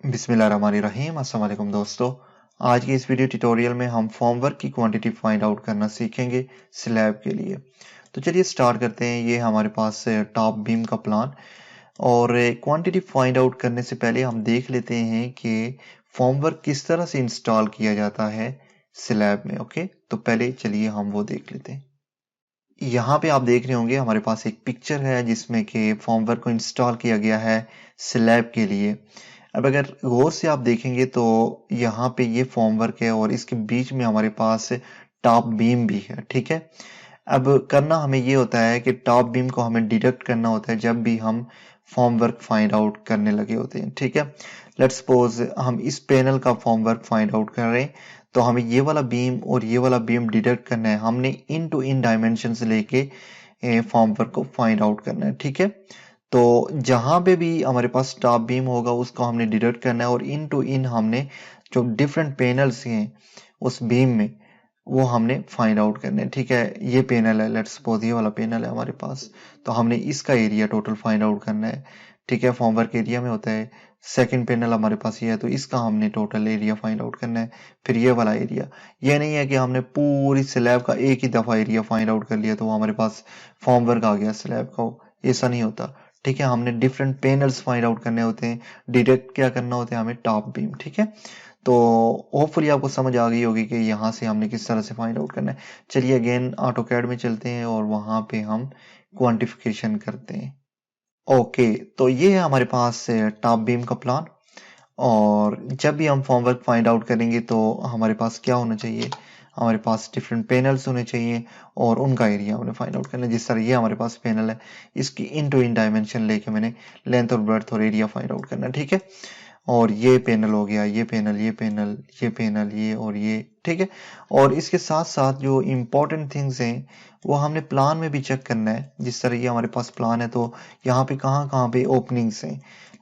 बिस्मिल्लाहिर्रहमानिर्रहीम। अस्सलाम वालेकुम दोस्तों, आज की इस वीडियो ट्यूटोरियल में हम फॉर्मवर्क की क्वांटिटी फाइंड आउट करना सीखेंगे स्लैब के लिए। तो चलिए स्टार्ट करते हैं। ये हमारे पास टॉप बीम का प्लान और क्वांटिटी फाइंड आउट करने से पहले हम देख लेते हैं कि फॉर्मवर्क किस तरह से इंस्टॉल किया जाता है स्लैब में। ओके, तो पहले चलिए हम वो देख लेते हैं। यहाँ पे आप देख रहे होंगे हमारे पास एक पिक्चर है जिसमें कि फॉर्मवर्क को इंस्टॉल किया गया है स्लैब के लिए। अब अगर गौर से आप देखेंगे तो यहाँ पे ये फॉर्मवर्क है और इसके बीच में हमारे पास टॉप बीम भी है। ठीक है, अब करना हमें ये होता है कि टॉप बीम को हमें डिडक्ट करना होता है जब भी हम फॉर्मवर्क फाइंड आउट करने लगे होते हैं। ठीक है, लेट्स सपोज हम इस पैनल का फॉर्मवर्क फाइंड आउट कर रहे हैं, तो हमें ये वाला बीम और ये वाला बीम डिडक्ट करना है। हमने इन टू इन डायमेंशन लेके फॉर्मवर्क को फाइंड आउट करना है। ठीक है, तो जहां पे भी हमारे पास टॉप बीम होगा उसको हमने डिडक्ट करना है और इन टू इन हमने जो डिफरेंट पैनल्स हैं उस बीम में वो हमने फाइंड आउट करने हैं। ठीक है, ये पैनल है, लेट्स सपोज ये वाला पैनल है हमारे पास, तो हमने इसका एरिया टोटल फाइंड आउट करना है। ठीक है, फॉर्मवर्क एरिया में होता है। सेकंड पैनल हमारे पास ये है, तो इसका हमने टोटल एरिया फाइंड आउट करना है। फिर ये वाला एरिया, ये नहीं है कि हमने पूरी स्लैब का एक ही दफा एरिया फाइंड आउट कर लिया तो वो हमारे पास फॉर्मवर्क आ गया स्लैब का, ऐसा नहीं होता। ठीक है, हमने डिफरेंट पैनल्स फाइंड आउट करने होते हैं, डिडक्ट क्या करना होता है हमें टॉप बीम। ठीक है, तो होपफुली आपको समझ आ गई होगी कि यहाँ से हमने किस तरह से फाइंड आउट करना है। चलिए अगेन ऑटोकैड में चलते हैं और वहां पे हम क्वांटिफिकेशन करते हैं। ओके, तो ये है हमारे पास टॉप बीम का प्लान। और जब भी हम फॉर्मवर्क फाइंड आउट करेंगे तो हमारे पास क्या होना चाहिए, हमारे पास डिफरेंट पैनल्स होने चाहिए और उनका एरिया हमने फाइंड आउट करना है। जिस तरह ये हमारे पास पैनल है, इसकी इन टू इन डायमेंशन लेके मैंने लेंथ और ब्रेड्थ और एरिया फाइंड आउट करना है। ठीक है, और ये पैनल हो गया, ये पैनल, ये पैनल, ये पैनल, ये और ये। ठीक है, और इसके साथ साथ जो इम्पोर्टेंट थिंग्स हैं वो हमने प्लान में भी चेक करना है। जिस तरह ये हमारे पास प्लान है तो यहाँ पे कहाँ पे ओपनिंग्स हैं।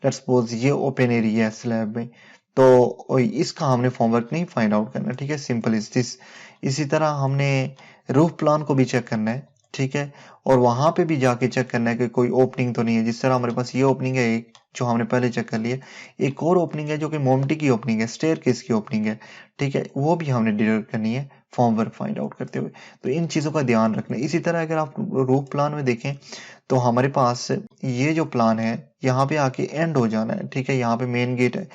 लेट्स सपोज ये ओपन एरिया है स्लैब में, तो इसका हमने फॉर्मवर्क नहीं फाइंड आउट करना। ठीक है, सिंपल इज दिस। इसी तरह हमने रूफ प्लान को भी चेक करना है। ठीक है, और वहां पे भी जाके चेक करना है कि कोई ओपनिंग तो नहीं है। जिस तरह हमारे पास ये ओपनिंग है एक, जो हमने पहले चेक कर लिया। एक और ओपनिंग है जो कि मोमटी की ओपनिंग है, स्टेयरकेस की ओपनिंग है। ठीक है, वो भी हमने डिडक्ट करनी है फॉर्मवर्क फाइंड आउट करते हुए। तो इन चीजों का ध्यान रखना है। इसी तरह अगर आप रूफ प्लान में देखें तो हमारे पास ये जो प्लान है यहाँ पे आके एंड हो जाना है। ठीक है, यहाँ पे मेन गेट है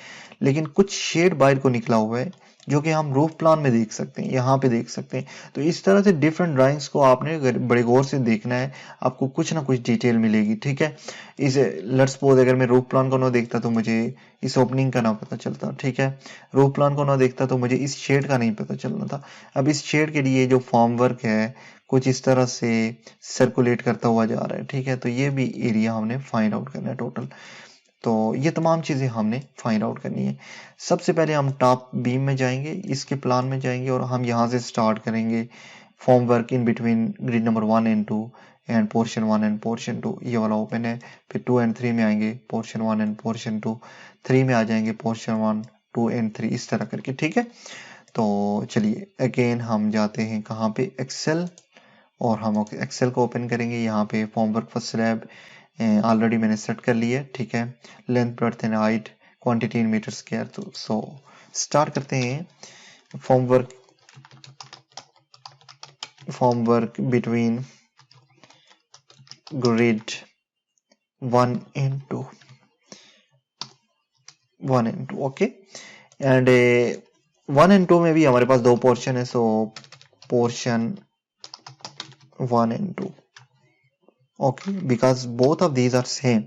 लेकिन कुछ शेड बाहर को निकला हुआ है जो कि हम रूफ प्लान में देख सकते हैं, यहाँ पे देख सकते हैं। तो इस तरह से डिफरेंट ड्राइंग्स को आपने बड़े गौर से देखना है, आपको कुछ ना कुछ डिटेल मिलेगी। ठीक है, इसे लेट्स सपोज अगर मैं रूफ प्लान को ना देखता तो मुझे इस ओपनिंग का ना पता चलता। ठीक है, रूफ प्लान को ना देखता तो मुझे इस शेड का नहीं पता चलना था। अब इस शेड के लिए जो फॉर्म वर्क है कुछ इस तरह से सर्कुलेट करता हुआ जा रहा है। ठीक है, तो ये भी एरिया हमने फाइंड आउट करना है टोटल। तो ये तमाम चीजें हमने फाइंड आउट करनी है। सबसे पहले हम टॉप बीम में जाएंगे, इसके प्लान में जाएंगे और हम यहाँ से स्टार्ट करेंगे form work in between grid number 1 and 2 end portion 1 end portion 2, ये वाला ओपन है। फिर 2 एंड 3 में आएंगे पोर्शन 1 एंड पोर्शन 2, 3 में आ जाएंगे पोर्शन 1, 2 एंड 3, इस तरह करके। ठीक है, तो चलिए अगेन हम जाते हैं कहाँ पे, एक्सेल, और हम एक्सेल को ओपन करेंगे। यहाँ पे form work for slab already मैंने सेट कर लिया है। ठीक है, length breadth and height quantity in metre square. तो सो स्टार्ट करते हैं form work between grid 1 and 2, 1 and 2। Okay, and 1 and 2 में भी हमारे पास दो पोर्शन है, so portion 1 and 2। okay, because both of these are same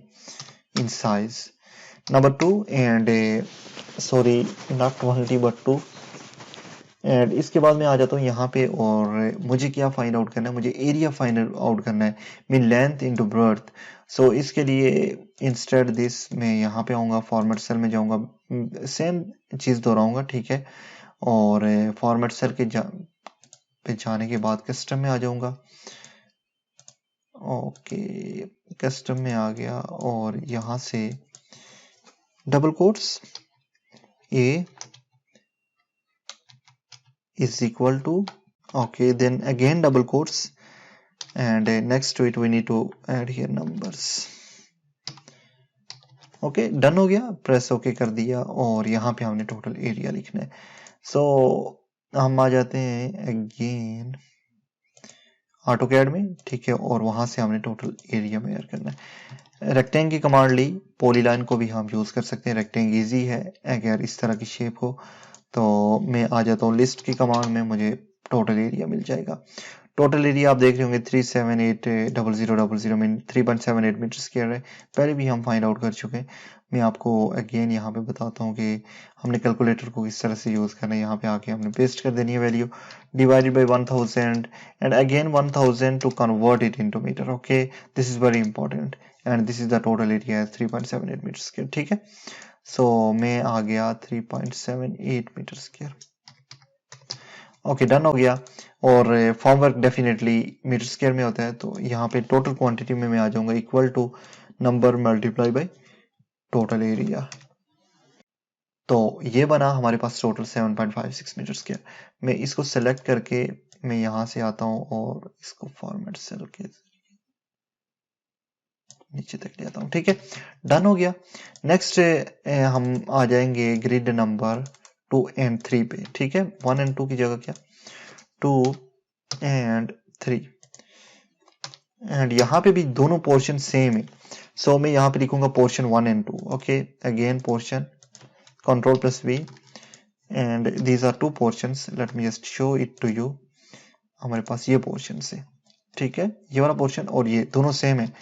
in size. Number 2 and sorry, not quantity but 2। And इसके बाद मैं आ जाता हूँ यहाँ पे और मुझे क्या फाइंड आउट करना है, मुझे एरिया फाइंड आउट करना है, मीन लेंथ इनटू ब्रेड्थ। सो इसके लिए इंस्टेड दिस मैं यहाँ पे आऊँगा, फॉर्मेट सेल में जाऊँगा, सेम चीज़ दोहराऊंगा। ठीक है, और फॉर्मेट सेल पे जाने के बाद कस्टम में आ जाऊँगा। ओके, कस्टम में आ गया और यहाँ से double quotes A is equal to, okay, then again double quotes, and next to it we need to add here numbers. Okay, done हो गया, प्रेस ओके कर दिया और यहाँ पे हमने टोटल एरिया लिखना है। सो हम आ जाते हैं अगेन ऑटोकैड में, ठीक है, और वहां से हमने टोटल एरिया मेजर करना है। रेक्टेंग की कमांड ली, पॉलीलाइन को भी हम यूज कर सकते हैं, रेक्टेंग इजी है अगर इस तरह की शेप हो। तो मैं आ जाता हूँ लिस्ट की कमांड में, मुझे टोटल एरिया मिल जाएगा। टोटल एरिया आप देख रहे होंगे 378,000 में 3.78 मीटर स्क्वायर है, पहले भी हम फाइंड आउट कर चुके हैं। मैं आपको अगेन यहाँ पे बताता हूँ कि हमने कैलकुलेटर को किस तरह से यूज करना है। यहाँ पे आके हमने पेस्ट कर देनी है value, divided by 1000 and again 1000 to convert it into metre. Okay, this is very important and this is the total area 3.78 metre square, ठीक है। सो मैं आ गया 3.78 मीटर स्क्वायर। ओके, डन हो गया। और form work definitely metre square में होता है, तो यहाँ पे टोटल क्वांटिटी में मैं आ जाऊंगा equal to number multiply by total area. तो ये बना हमारे पास टोटल 7.56 मीटर स्क्वायर। मैं इसको सेलेक्ट करके मैं यहाँ से आता हूँ और इसको फॉर्मेट सेल के नीचे तक ले आता हूँ, ठीक है, डन हो गया। नेक्स्ट हम आ जाएंगे ग्रिड नंबर 2 एंड 3 पे, ठीक है। 1 एंड 2 की जगह क्या 2 एंड 3, एंड यहाँ पे भी दोनों पोर्शन सेम है। सो मैं यहाँ पे लिखूंगा portion 1 and 2। Okay, again portion, control plus V, and these are two portions, let me just show it to you. हमारे पास ये पोर्शन है, ठीक है, ये वाला पोर्शन और ये दोनों सेम है।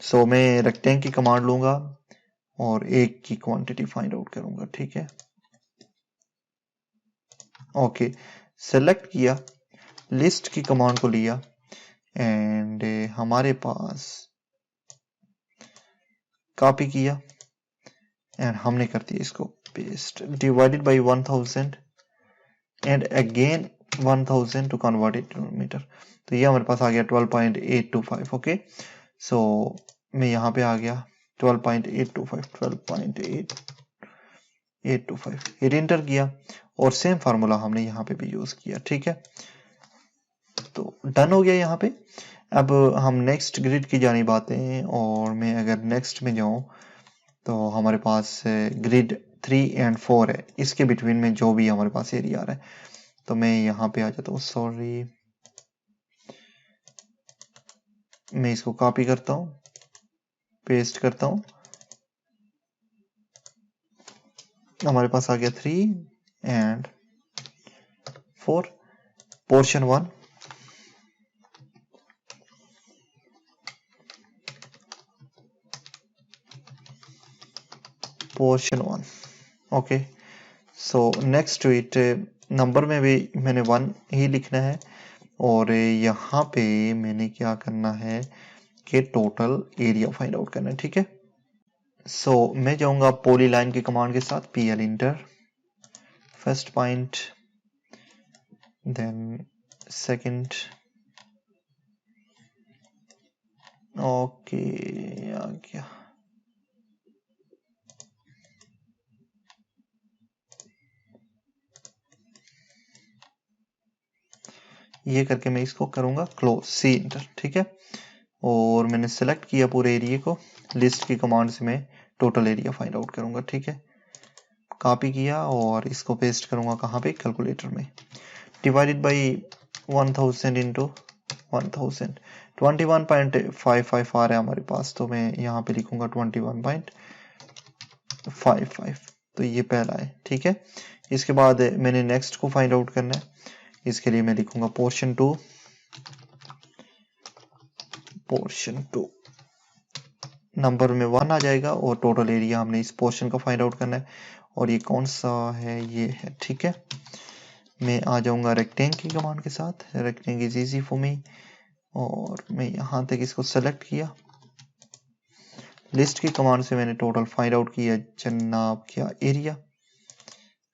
सो मैं रेक्टेंग की कमांड लूंगा और एक की क्वांटिटी फाइंड आउट करूंगा, ठीक है। ओके, सेलेक्ट किया, लिस्ट की कमांड को लिया एंड हमारे पास कॉपी किया एंड हमने कर दिया इसको paste, divided by 1000 and again 1000 to convert it to metre. तो ये हमारे पास आ गया 12.825। ओके, सो मैं यहाँ पे आ गया 12.825 हिट एंटर किया और सेम फार्मूला हमने यहाँ पे भी यूज किया, ठीक है। तो डन हो गया यहाँ पे। अब हम नेक्स्ट ग्रिड की जानिब आते हैं और मैं अगर नेक्स्ट में जाऊं तो हमारे पास ग्रिड 3 एंड 4 है, इसके बिटवीन में जो भी हमारे पास एरिया आ रहा है। तो मैं यहाँ पे आ जाता हूँ, सॉरी, मैं इसको कॉपी करता हूँ, पेस्ट करता हूँ, हमारे पास आ गया 3 and 4, portion 1, portion 1। Okay, so next to it, number में भी मैंने 1 ही लिखना है और यहाँ पे मैंने क्या करना है कि टोटल एरिया फाइंड आउट करना है, ठीक है। सो मैं जाऊंगा पॉलीलाइन की कमांड के साथ, pl enter first point, then second, okay आ गया, ये करके मैं इसको करूंगा क्लोज, सी इंटर, ठीक है। और मैंने सेलेक्ट किया पूरे एरिया को, लिस्ट की कमांड से मैं टोटल एरिया फाइंड आउट करूंगा, ठीक है। कॉपी किया और इसको पेस्ट करूंगा कहाँ पे, कैलकुलेटर में, डिवाइडेड बाई 1000 इंटू 1000, 21.55 आ रहा है हमारे पास, तो मैं यहाँ पे लिखूंगा 21.55, तो ये पहला है, ठीक है। इसके बाद मैंने नेक्स्ट को फाइंड आउट करना है, इसके लिए मैं लिखूंगा पोर्शन 2, नंबर में 1 आ जाएगा और टोटल एरिया हमने इस पोर्शन का फाइंड आउट करना है और ये कौन सा है, ये है, ठीक है। मैं आ जाऊंगा रेक्टेंग की कमांड के साथ, रेक्टेंग इज इजी फॉर मी, और मैं यहाँ तक इसको सेलेक्ट किया, लिस्ट की कमांड से मैंने टोटल फाइंड आउट किया जनाब क्या एरिया,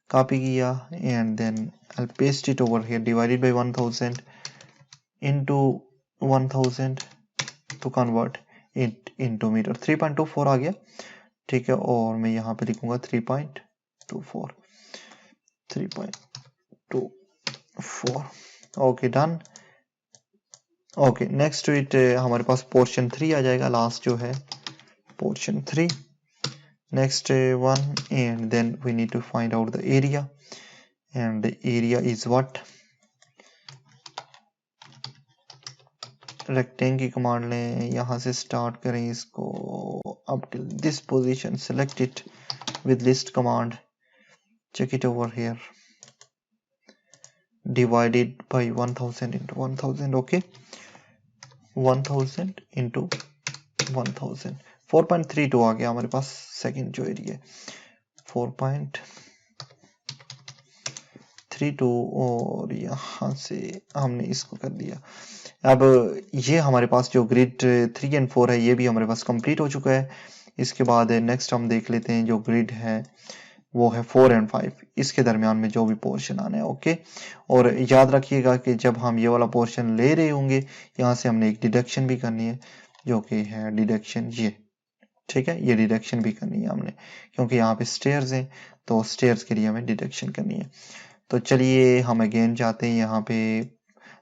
कॉपी किया and then I paste it over here, divided by 1000 into 1000 to convert it into metre, 3.24 आ गया, ठीक है। और मैं यहाँ पे लिखूंगा 3.24, okay done. Okay, next to it हमारे पास पोर्शन 3 आ जाएगा, लास्ट जो है portion 3, next one, and then we need to find out the area, and the area is what, rectangle की कमांड लें, यहाँ से स्टार्ट करें इसको up till this position, select it with list command, check it over here, divided by 1000 into 1000, okay, 1000 into 1000, 4.32 आ गया हमारे पास second जो area है, 4.32, और यहाँ से हमने इसको कर दिया। अब ये हमारे पास जो ग्रिड 3 एंड 4 है ये भी हमारे पास कंप्लीट हो चुका है। इसके बाद नेक्स्ट हम देख लेते हैं जो ग्रिड है वो है 4 एंड 5, इसके दरमियान में जो भी पोर्शन आना है, ओके। और याद रखिएगा कि जब हम ये वाला पोर्शन ले रहे होंगे यहाँ से हमने एक डिडक्शन भी करनी है जो कि है डिडक्शन ये, ठीक है, ये डिडक्शन भी करनी है हमने क्योंकि यहाँ पे स्टेयर्स हैं तो स्टेयर्स के लिए हमें डिडक्शन करनी है। तो चलिए हम अगेन जाते हैं यहाँ पे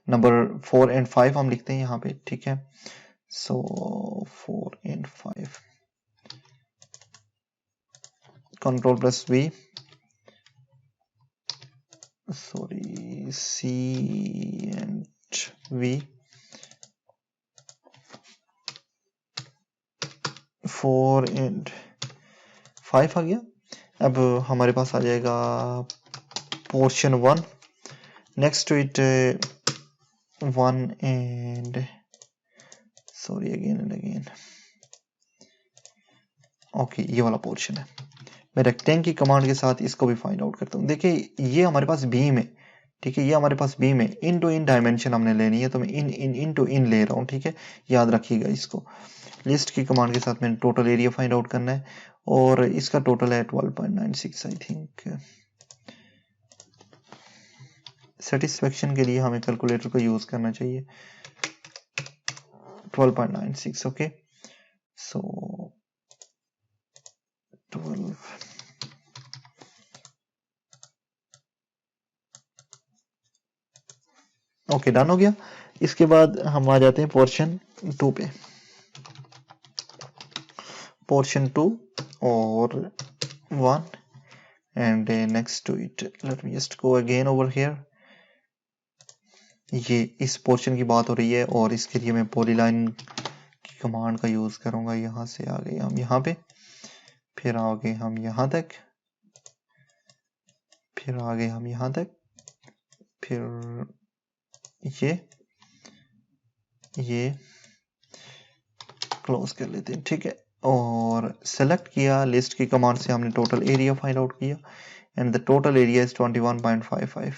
नंबर 4 एंड 5 हम लिखते हैं यहाँ पे, ठीक है। So 4 and 5, control plus V, sorry C and V, 4 and 5 आ गया। अब हमारे पास आ जाएगा portion 1, next to it 1 and sorry again and again, okay, ये वाला पोर्शन है। मैं रेक्टेंगल की कमांड के साथ इसको भी फाइंड आउट करता हूँ। देखिए ये हमारे पास बीम है, ठीक है, ये हमारे पास बीम है, इन टू इन डायमेंशन हमने लेनी है तो मैं इन टू इन ले रहा हूँ, ठीक है, याद रखिएगा इसको। लिस्ट की कमांड के साथ मैंने टोटल एरिया फाइंड आउट करना है और इसका टोटल है 12.96 आई थिंक। सेटिस्फेक्शन के लिए हमें कैलकुलेटर को यूज करना चाहिए, 12.96, ओके। सो 12, ओके, डन हो गया। इसके बाद हम आ जाते हैं पोर्शन 2 पे, पोर्शन 2 और 1 and next to it, let me just go again over here. ये इस पोर्शन की बात हो रही है और इसके लिए मैं पॉलीलाइन की कमांड का यूज करूंगा। यहाँ से आ गए हम यहाँ पे, फिर आ गए हम यहाँ तक, फिर आ गए हम यहाँ तक, फिर ये क्लोज कर लेते हैं, ठीक है। और सेलेक्ट किया, लिस्ट की कमांड से हमने टोटल एरिया फाइंड आउट किया and the total area is 21.55,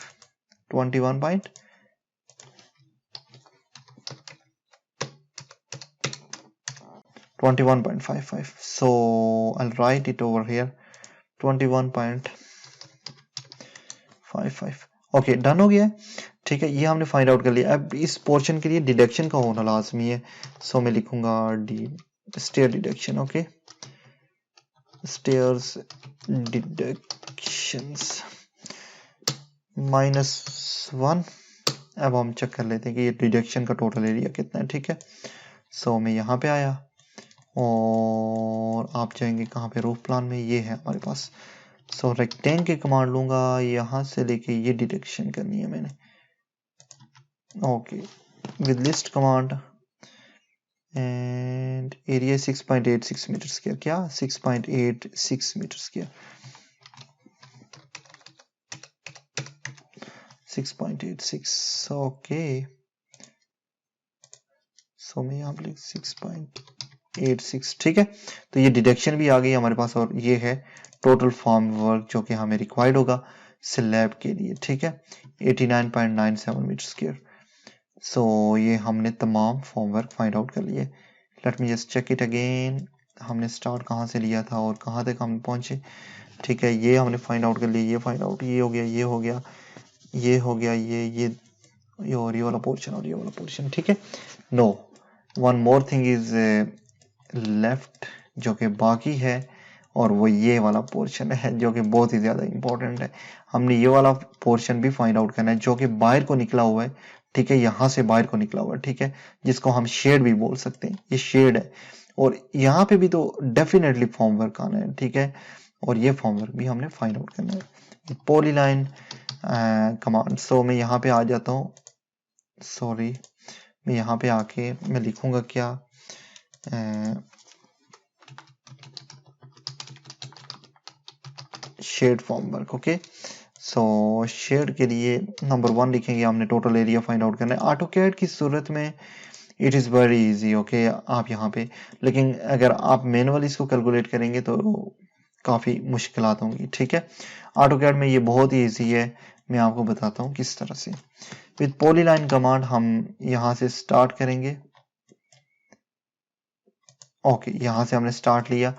21.55, so I'll write it over here 21.55, okay, done हो गया है, ठीक है। ये हमने फाइंड आउट कर लिया। अब इस पोर्शन के लिए डिडक्शन का होना लाजमी है, सो मैं लिखूंगा stair deduction, okay, stairs deductions -1। अब हम चेक कर लेते हैं कि ये डिडक्शन का टोटल एरिया कितना है, ठीक है। सो मैं यहाँ पे आया और आप जाएंगे कहाँ पे, रूफ प्लान में, ये है हमारे पास। सो रेक्टेंगल की कमांड लूंगा, यहाँ से लेके ये डिडक्शन करनी है मैंने, okay, with list command and area 6.86 metre square, क्या 6.86 मीटर स्क्वायर, 6.86, ओके। सो मैं यहाँ पे 6.86, ठीक है। तो ये डिडक्शन भी आ गई हमारे पास और ये है टोटल फॉर्म वर्क जो कि हमें रिक्वायर्ड होगा स्लैब के लिए, ठीक है, 89.97 मीटर स्क्वायर। सो ये हमने तमाम फॉर्म वर्क फाइंड आउट कर लिए। Let me just check it again, हमने स्टार्ट कहाँ से लिया था और कहाँ तक हम पहुंचे, ठीक है। ये हमने फाइंड आउट कर लिया, ये फाइंड आउट, ये हो गया, ये हो गया, ये हो गया, ये और ये वाला पोर्शन और ये वाला पोर्शन, ठीक है। No, one more thing is left जो कि बाकी है और वो ये वाला पोर्शन है जो कि बहुत ही ज्यादा इंपॉर्टेंट है। हमने ये वाला पोर्शन भी फाइंड आउट करना है जो कि बाहर को निकला हुआ है, ठीक है, यहाँ से बाहर को निकला हुआ है, ठीक है, जिसको हम शेड भी बोल सकते हैं, ये शेड है और यहाँ पे भी तो डेफिनेटली फॉर्म वर्क आना है, ठीक है, और ये फॉर्म वर्क भी हमने फाइंड आउट करना है। पॉलीलाइन कमांड, सो मैं यहाँ पे आ जाता हूँ, सॉरी, मैं यहाँ पे आके मैं लिखूंगा क्या, शेड फॉर्म वर्क, ओके। सो शेड के लिए नंबर 1 लिखेंगे, हमने टोटल एरिया फाइंड आउट करना है। ऑटोकैड की सूरत में it is very easy, okay, आप यहाँ पे, लेकिन अगर आप मैनुअल इसको कैलकुलेट करेंगे तो काफ़ी मुश्किलात होंगी, ठीक है। ऑटोकैड में ये बहुत ही ईजी है, मैं आपको बताता हूँ किस तरह से। विद पॉलीलाइन कमांड हम यहाँ से स्टार्ट करेंगे, ओके, यहाँ से हमने स्टार्ट लिया,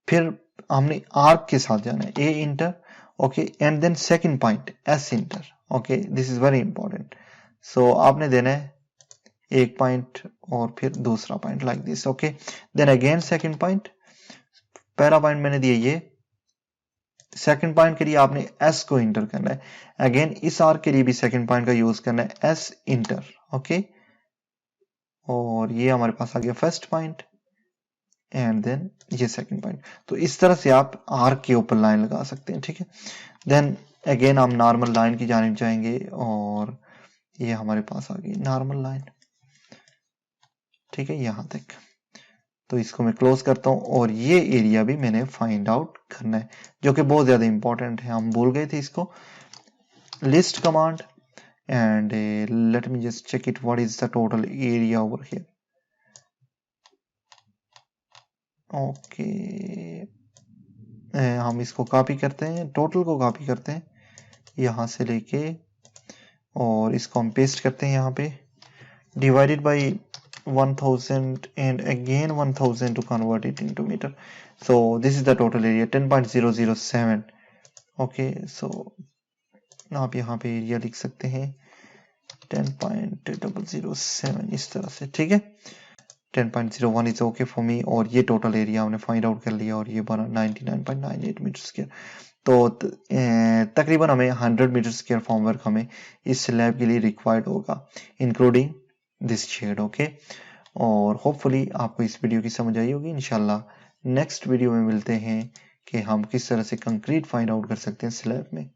फिर हमने आर्क के साथ जाना है, A enter, okay, and then second point S enter, okay, this is very important. So आपने देना है एक पॉइंट और फिर दूसरा point like this, okay, then again second point, पहला पॉइंट मैंने दिया ये, सेकंड पॉइंट के लिए आपने एस को इंटर करना है, अगेन इस आर्क के लिए भी सेकंड पॉइंट का यूज करना है, एस इंटर, ओके, और ये हमारे पास आ गया फर्स्ट पॉइंट एंड देन ये सेकंड पॉइंट। तो इस तरह से आप आर्क के ऊपर लाइन लगा सकते हैं, ठीक है। देन अगेन हम नॉर्मल लाइन की जानिब जाएंगे और ये हमारे पास आ गई नॉर्मल लाइन, ठीक है, यहां तक। तो इसको मैं क्लोज करता हूं और ये एरिया भी मैंने फाइंड आउट करना है, जो कि बहुत ज्यादा इंपॉर्टेंट है, हम भूल गए थे इसको। List command and let me just check it, what is the total area over here, okay, हम इसको कॉपी करते हैं, टोटल को कॉपी करते हैं यहां से लेके और इसको हम पेस्ट करते हैं यहाँ पे, divided by 1000 and again 1000 to convert it into meter. So this is the total area 10.007, okay, so आप यहाँ पे एरिया लिख सकते हैं 10.007 इस तरह से, ठीक है। 10.01 इज ओके फॉर मी, और ये टोटल एरिया हमने फाइंड आउट कर लिया और ये बना 99.98 मीटर स्क्वायर। तो तकरीबन हमें 100 मीटर स्क्वायर फॉर्म वर्क हमें इस स्लैब के लिए रिक्वायर्ड होगा, इंक्लूडिंग दिस शेड, ओके। और होपफुली आपको इस वीडियो की समझ आई होगी। इंशाल्लाह नेक्स्ट वीडियो में मिलते हैं कि हम किस तरह से कंक्रीट फाइंड आउट कर सकते हैं स्लैब में।